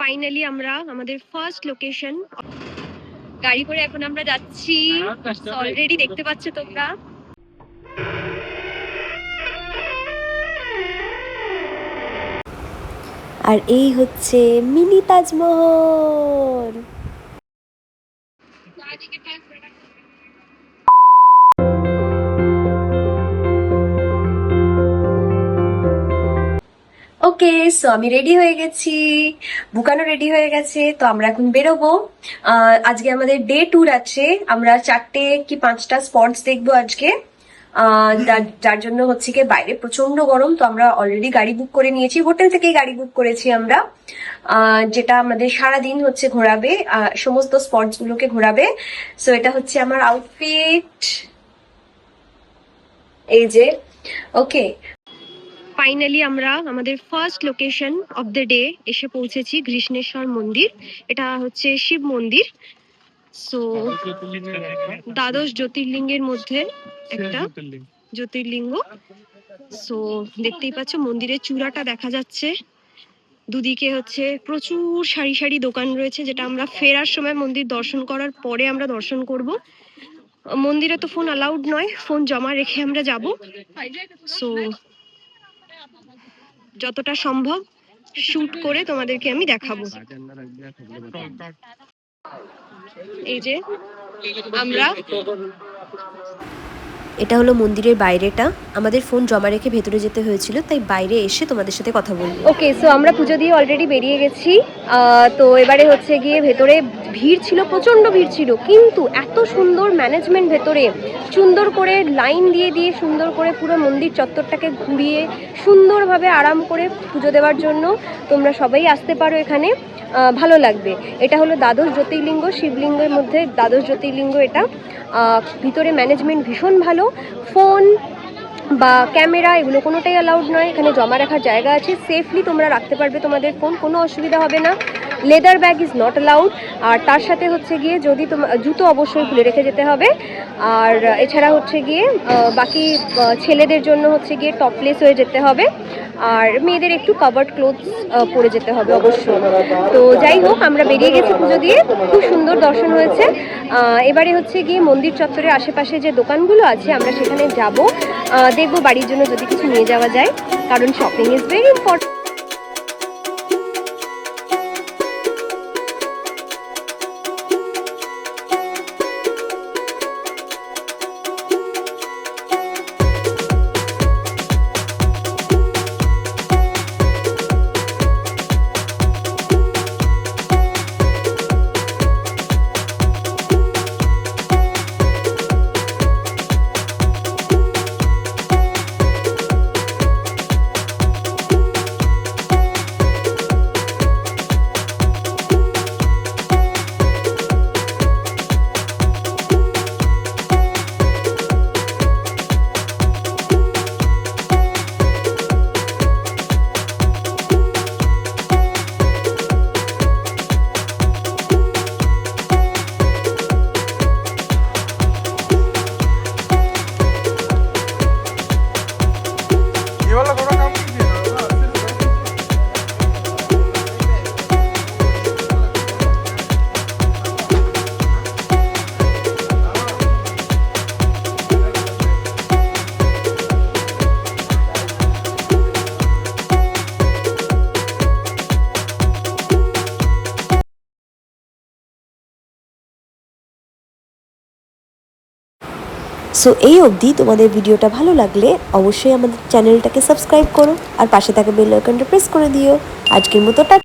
Finally আমরা আমাদের first location গাড়ি করে এখন আমরা যাচ্ছি। অলরেডি দেখতে পাচ্ছ তোমরা। আর এই হচ্ছে মিনি তাজমহল। ওকে, সো আমি রেডি হয়ে গেছি, বুকানো রেডি হয়ে গেছে, তো আমরা এখন বেরোবো। আজকে আমাদের ডে ট্যুর আছে, আমরা 4টে কি 5টা স্পটস দেখবো আজকে। যার জন্য হচ্ছে কি বাইরে প্রচন্ড গরম, তো আমরা অলরেডি গাড়ি বুক করে নিয়েছি, হোটেল থেকেই গাড়ি বুক করেছি আমরা, যেটা আমাদের সারাদিন হচ্ছে ঘোরাবে, সমস্ত স্পটস গুলোকে ঘোরাবে। সো এটা হচ্ছে আমার আউটফিট, এই যে। ওকে, ফাইনালি আমরা আমাদের first location of the day এসে পৌঁছেছি, কৃষ্ণেশ্বর মন্দির। এটা হচ্ছে শিব মন্দির। সো দ্বাদশ জ্যোতির্লিঙ্গের মধ্যে একটা জ্যোতির্লিঙ্গ। সো দেখতেই পাচ্ছ মন্দিরের চূড়াটা দেখা যাচ্ছে, দুদিকে হচ্ছে প্রচুর সারি সারি দোকান রয়েছে, যেটা আমরা ফেরার সময় মন্দির দর্শন করার পরে আমরা দর্শন করব। মন্দিরে তো ফোন অ্যালাউড নয়, ফোন জমা রেখে আমরা যাব। সো যতটা সম্ভব শুট করে তোমাদেরকে আমি দেখাবো। এই যে আমরা, এটা হলো মন্দিরের বাইরেটা, আমাদের ফোন জমা রেখে ভেতরে যেতে হয়েছিল, তাই বাইরে এসে তোমাদের সাথে কথা বলবো। ওকে, সো আমরা পুজো দিয়ে অলরেডি বেরিয়ে গেছি। তো এবারে হচ্ছে গিয়ে ভেতরে ভিড় ছিল, প্রচণ্ড ভিড় ছিল, কিন্তু এত সুন্দর ম্যানেজমেন্ট ভেতরে, সুন্দর করে লাইন দিয়ে দিয়ে সুন্দর করে পুরো মন্দির চত্বরটাকে ঘুরিয়ে সুন্দরভাবে আরাম করে পুজো দেওয়ার জন্য তোমরা সবাই আসতে পারো এখানে, ভালো লাগবে। এটা হলো দ্বাদশ জ্যোতির্লিঙ্গ, শিবলিঙ্গের মধ্যে দ্বাদশ জ্যোতির্লিঙ্গ এটা। ভিতরে ম্যানেজমেন্ট ভীষণ ভালো, ফোন বা ক্যামেরা এগুলো কোনোটাই অ্যালাউড নয়, এখানে জমা রাখার জায়গা আছে, সেফলি তোমরা রাখতে পারবে তোমাদের ফোন, কোনো অসুবিধা হবে না। Leather bag is not allowed, আর তার সাথে হচ্ছে গিয়ে যদি জুতো অবশ্যই খুলে রেখে যেতে হবে। আর এছাড়া হচ্ছে গিয়ে বাকি ছেলেদের জন্য হচ্ছে গিয়ে টপলেস হয়ে যেতে হবে, আর মেয়েদের একটু কাভার্ড ক্লোথস পরে যেতে হবে অবশ্যই। তো যাই হোক, আমরা বেরিয়ে গেছি পুজো দিয়ে, খুব সুন্দর দর্শন হয়েছে। এবারে হচ্ছে গিয়ে মন্দির চত্বরের আশেপাশে যে দোকানগুলো আছে আমরা সেখানে যাব, দেখবো বাড়ির জন্য যদি কিছু নিয়ে যাওয়া যায়, কারণ shopping is very important. So এই অবধি তোমাদের ভিডিওটা ভালো লাগলে অবশ্যই আমাদের চ্যানেলটাকে সাবস্ক্রাইব করো, আর পাশে থাকা বেল আইকনটা প্রেস করে দিও। আজকের মতো